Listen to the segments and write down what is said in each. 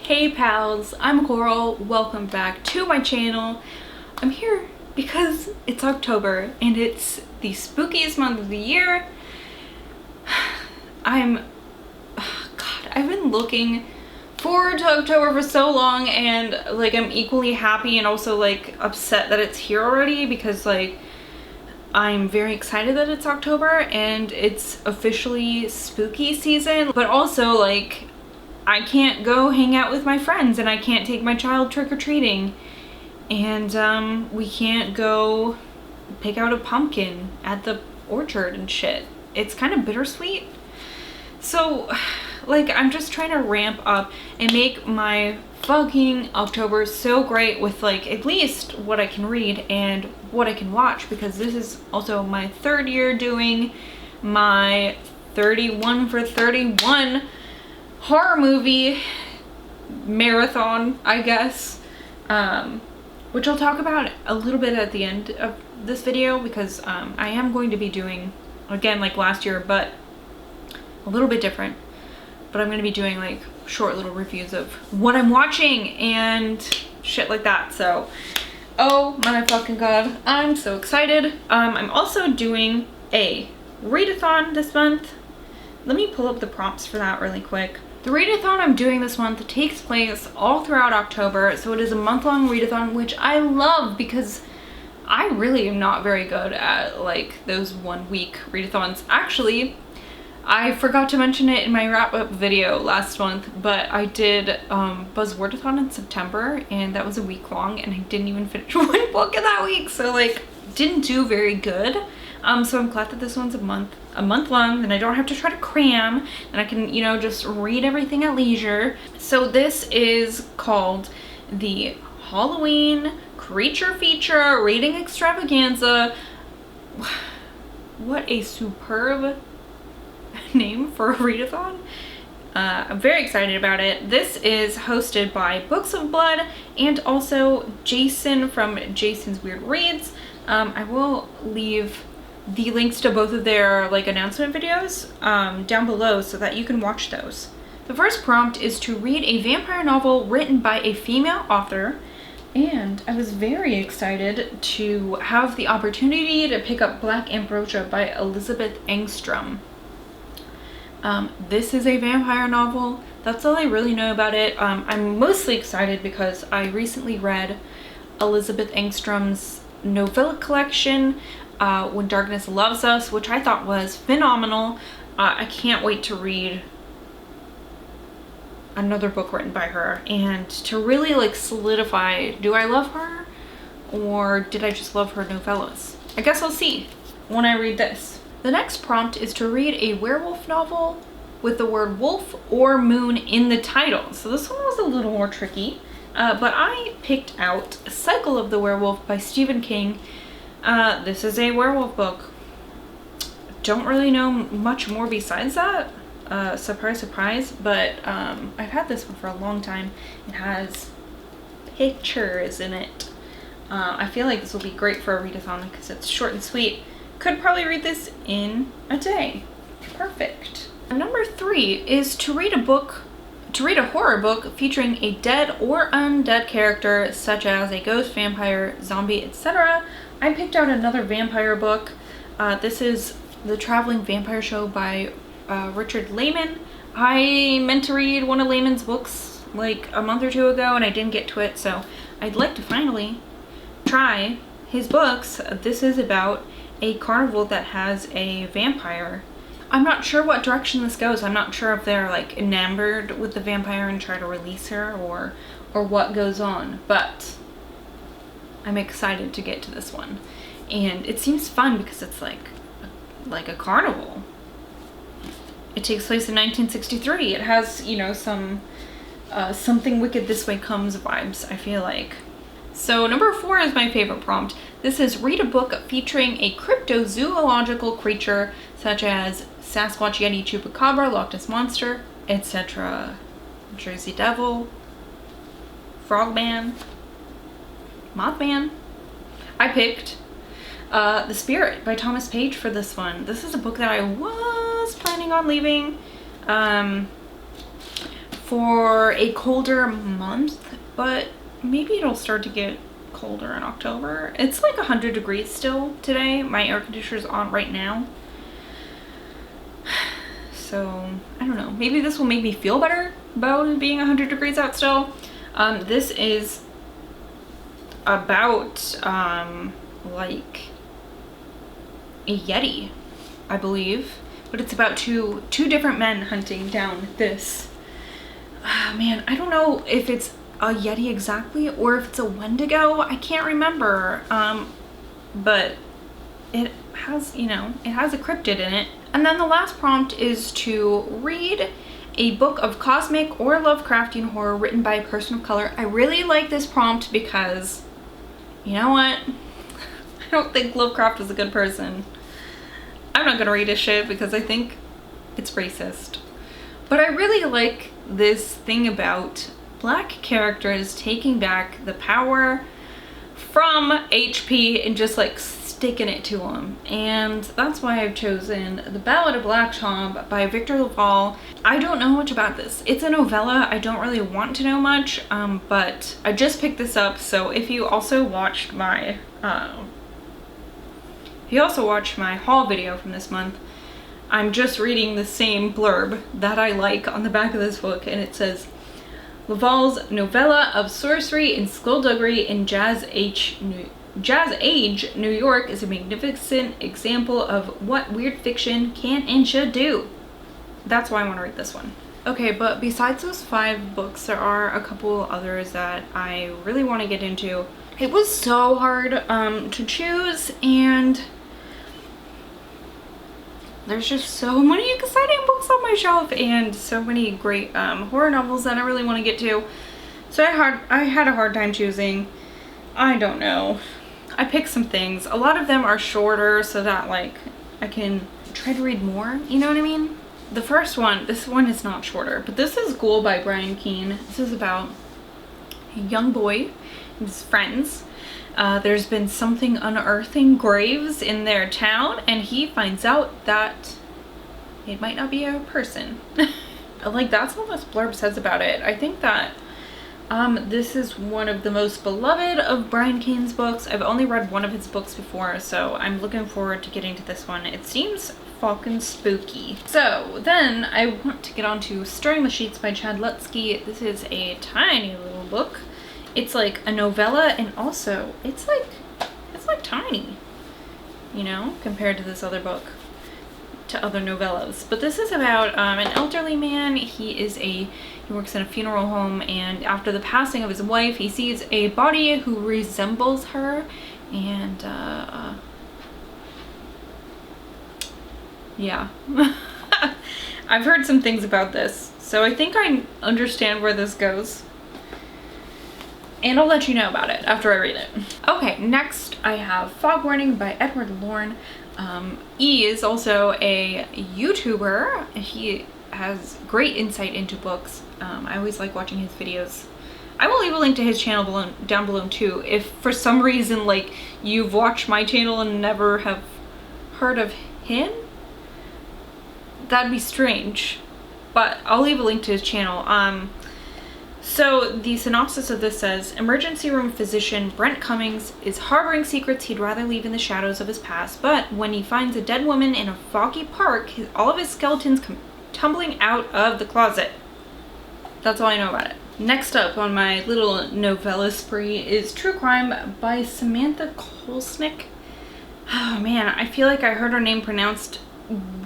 Hey pals, I'm Coral. Welcome back to my channel. I'm here because it's October and it's the spookiest month of the year. God, I've been looking forward to October for so long, and like I'm equally happy and also like upset that it's here already, because like I'm very excited that it's October and it's officially spooky season, but also like I can't go hang out with my friends and I can't take my child trick-or-treating, and we can't go pick out a pumpkin at the orchard and shit. It's kind of bittersweet. So like I'm just trying to ramp up and make my fucking October so great with like at least what I can read and what I can watch, because this is also my third year doing my 31 for 31 horror movie marathon, I guess, which I'll talk about a little bit at the end of this video, because I am going to be doing, again like last year, but a little bit different, but I'm going to be doing like short little reviews of what I'm watching and shit like that. So oh my fucking god, I'm so excited. I'm also doing a readathon this month. Let me pull up the prompts for that really quick. The readathon I'm doing this month takes place all throughout October, so it is a month-long readathon, which I love because I really am not very good at like those 1 week readathons. Actually, I forgot to mention it in my wrap-up video last month, but I did Buzzwordathon in September, and that was a week long, and I didn't even finish one book in that week, so like didn't do very good. So I'm glad that this one's a month long, and I don't have to try to cram, and I can, you know, just read everything at leisure. So this is called the Halloween Creature Feature Reading Extravaganza. What a superb name for a readathon. I'm very excited about it. This is hosted by Books of Blood and also Jason from Jason's Weird Reads. I will leave the links to both of their like announcement videos down below so that you can watch those. The first prompt is to read a vampire novel written by a female author, and I was very excited to have the opportunity to pick up Black Ambrosia by Elizabeth Engstrom. This is a vampire novel. That's all I really know about it. I'm mostly excited because I recently read Elizabeth Engstrom's novella collection, When Darkness Loves Us, which I thought was phenomenal. I can't wait to read another book written by her and to really like solidify, do I love her or did I just love her novellas? I guess I'll see when I read this. The next prompt is to read a werewolf novel with the word wolf or moon in the title. So this one was a little more tricky, but I picked out Cycle of the Werewolf by Stephen King. This is a werewolf book. Don't really know much more besides that. Surprise, surprise, but I've had this one for a long time. It has pictures in it. I feel like this will be great for a readathon because it's short and sweet. Could probably read this in a day. Perfect. Number 3 is to read a horror book featuring a dead or undead character, such as a ghost, vampire, zombie, etc. I picked out another vampire book. This is The Traveling Vampire Show by Richard Laymon. I meant to read one of Laymon's books like a month or two ago and I didn't get to it, so I'd like to finally try his books. This is about a carnival that has a vampire. I'm not sure what direction this goes. I'm not sure if they're like enamored with the vampire and try to release her or what goes on, but I'm excited to get to this one. And it seems fun because it's like a carnival. It takes place in 1963. It has, you know, some Something Wicked This Way Comes vibes, I feel like. So number 4 is my favorite prompt. This is read a book featuring a cryptozoological creature such as Sasquatch, Yeti, Chupacabra, Loch Ness Monster, etc. Jersey Devil, Frogman, Mothman. I picked The Spirit by Thomas Page for this one. This is a book that I was planning on leaving for a colder month, but maybe it'll start to get colder in October. It's like 100 degrees still today. My air conditioner's on right now. So I don't know, maybe this will make me feel better about it being 100 degrees out still. This is about like a Yeti, I believe, but it's about two different men hunting down this. Man, I don't know if it's a Yeti exactly or if it's a Wendigo. I can't remember. But it has, you know, it has a cryptid in it. And then the last prompt is to read a book of cosmic or Lovecraftian horror written by a person of color. I really like this prompt because, you know what? I don't think Lovecraft was a good person. I'm not gonna read his shit because I think it's racist. But I really like this thing about Black characters taking back the power from HP and just like sticking it to them. And that's why I've chosen The Ballad of Blacktop by Victor LaValle. I don't know much about this. It's a novella. I don't really want to know much, but I just picked this up. So if you also watched my haul video from this month, I'm just reading the same blurb that I like on the back of this book, and it says, LaValle's novella of sorcery and skullduggery in Jazz Age New York is a magnificent example of what weird fiction can and should do. That's why I want to read this one. Okay, but besides those 5 books, there are a couple others that I really want to get into. It was so hard to choose, and there's just so many exciting books on my shelf and so many great horror novels that I really want to get to. So I had a hard time choosing. I don't know. I picked some things. A lot of them are shorter so that like I can try to read more, you know what I mean? The first one, this one is not shorter, but this is Ghoul by Brian Keene. This is about a young boy and his friends. There's been something unearthing graves in their town, and he finds out that it might not be a person. Like, that's all this blurb says about it. I think that this is one of the most beloved of Brian Keene's books. I've only read one of his books before, so I'm looking forward to getting to this one. It seems fucking spooky. So then I want to get on to Stirring the Sheets by Chad Lutzke. This is a tiny little book. It's like a novella, and also it's like tiny, you know, compared to this other book, to other novellas. But this is about an elderly man. He works in a funeral home, and after the passing of his wife, he sees a body who resembles her, and yeah. I've heard some things about this, so I think I understand where this goes. And I'll let you know about it after I read it. Okay, next I have Fog Warning by Edward Lorn. E is also a YouTuber. He has great insight into books. I always like watching his videos. I will leave a link to his channel down below too. If for some reason like you've watched my channel and never have heard of him, that'd be strange. But I'll leave a link to his channel. So the synopsis of this says, emergency room physician Brent Cummings is harboring secrets he'd rather leave in the shadows of his past, but when he finds a dead woman in a foggy park, all of his skeletons come tumbling out of the closet. That's all I know about it. Next up on my little novella spree is True Crime by Samantha Kolesnik. Oh man, I feel like I heard her name pronounced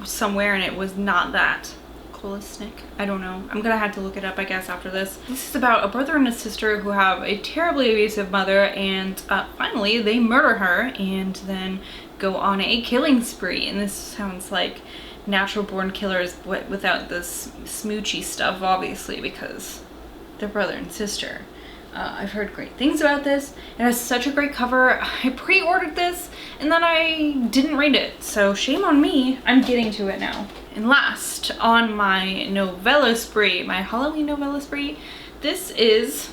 somewhere and it was not that. Kolesnik. I don't know. I'm gonna have to look it up, I guess, after this. This is about a brother and a sister who have a terribly abusive mother, and finally they murder her and then go on a killing spree. And this sounds like Natural Born Killers, but without this smoochy stuff, obviously, because they're brother and sister. I've heard great things about this. It has such a great cover. I pre-ordered this and then I didn't read it, so shame on me. I'm getting to it now. And last on my novella spree, my Halloween novella spree, this is,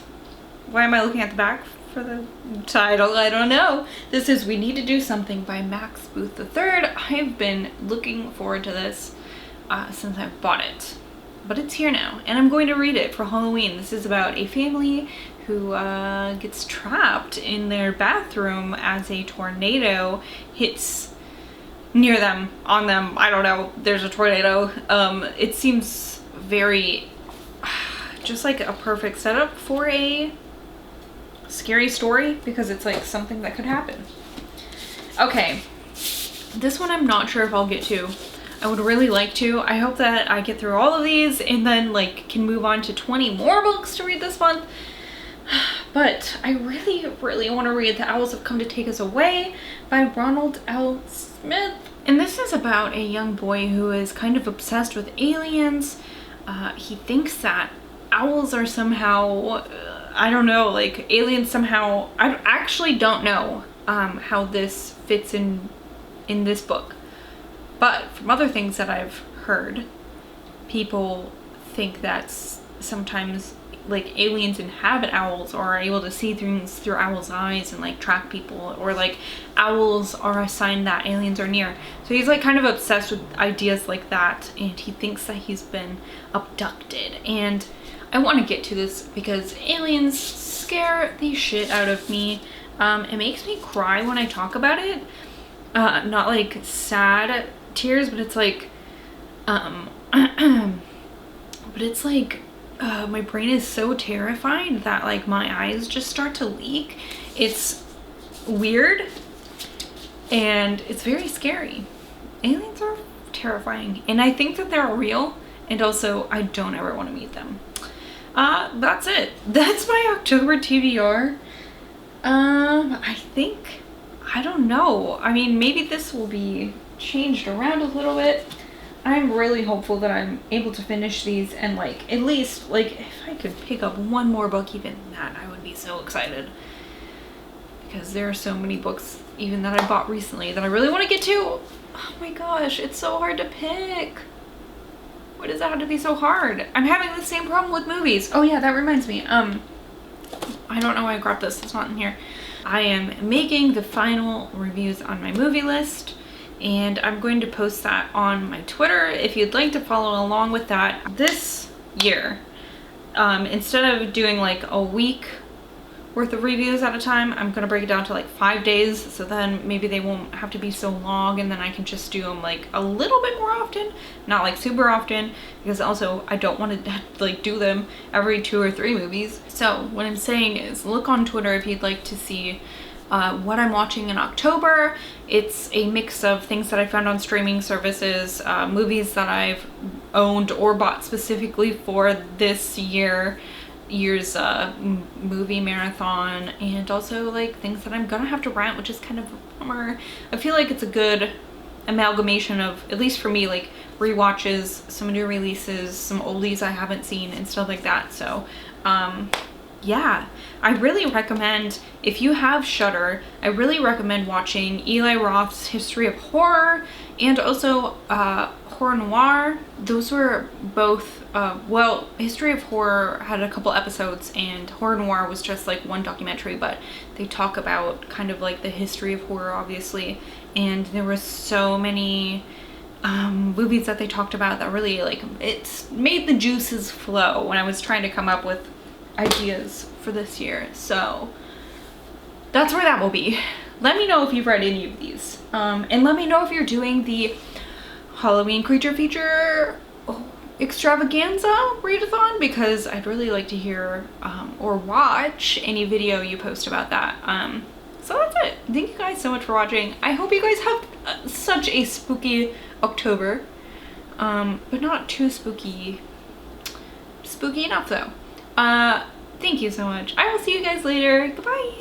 why am I looking at the back for the title? I don't know. This is We Need to Do Something by Max Booth III. I've been looking forward to this since I bought it. but it's here now, and I'm going to read it for Halloween. This is about a family who gets trapped in their bathroom as a tornado hits near them, on them, I don't know, there's a tornado. It seems very, just like a perfect setup for a scary story, because it's like something that could happen. Okay, this one I'm not sure if I'll get to. I would really like to. I hope that I get through all of these and then like can move on to 20 more books to read this month. But I really, really want to read The Owls Have Come to Take Us Away by Ronald L. Smith. And this is about a young boy who is kind of obsessed with aliens. He thinks that owls are somehow, I don't know, like aliens somehow. I actually don't know how this fits in this book. But from other things that I've heard, people think that sometimes like aliens inhabit owls or are able to see things through owls' eyes and like track people, or like owls are a sign that aliens are near. So he's like kind of obsessed with ideas like that, and he thinks that he's been abducted. And I want to get to this because aliens scare the shit out of me. It makes me cry when I talk about it. Not like sad tears, but it's like my brain is so terrified that like my eyes just start to leak. It's weird and it's very scary. Aliens are terrifying, and I think that they're real, and also I don't ever want to meet them. That's it. That's my October TBR. I don't know. I mean, maybe this will be changed around a little bit. I'm really hopeful that I'm able to finish these, and like at least like if I could pick up one more book, even that, I would be so excited, because there are so many books even that I bought recently that I really want to get to. Oh my gosh, it's so hard to pick. Why does that have to be so hard? I'm having the same problem with movies. Oh yeah, that reminds me. I don't know why I grabbed this. It's not in here. I am making the final reviews on my movie list, and I'm going to post that on my Twitter if you'd like to follow along with that. This year, instead of doing like a week worth of reviews at a time, I'm gonna break it down to like 5 days, so then maybe they won't have to be so long, and then I can just do them like a little bit more often, not like super often, because also I don't want to like do them every 2 or 3 movies. So what I'm saying is look on Twitter if you'd like to see what I'm watching in October. It's a mix of things that I found on streaming services, movies that I've owned or bought specifically for this year's movie marathon, and also like things that I'm gonna have to rent, which is kind of a bummer. I feel like it's a good amalgamation of, at least for me, like rewatches, some new releases, some oldies I haven't seen, and stuff like that. So yeah, I really recommend, if you have Shudder, I really recommend watching Eli Roth's History of Horror, and also Horror Noir. Those were both, well, History of Horror had a couple episodes, and Horror Noir was just like one documentary, but they talk about kind of like the history of horror, obviously, and there were so many movies that they talked about that really like, it made the juices flow when I was trying to come up with ideas for this year. So that's where that will be. Let me know if you've read any of these, and let me know if you're doing the Halloween creature feature extravaganza readathon, because I'd really like to hear or watch any video you post about that. So that's it. Thank you guys so much for watching. I hope you guys have such a spooky October, but not too spooky enough though. Thank you so much. I will see you guys later. Goodbye.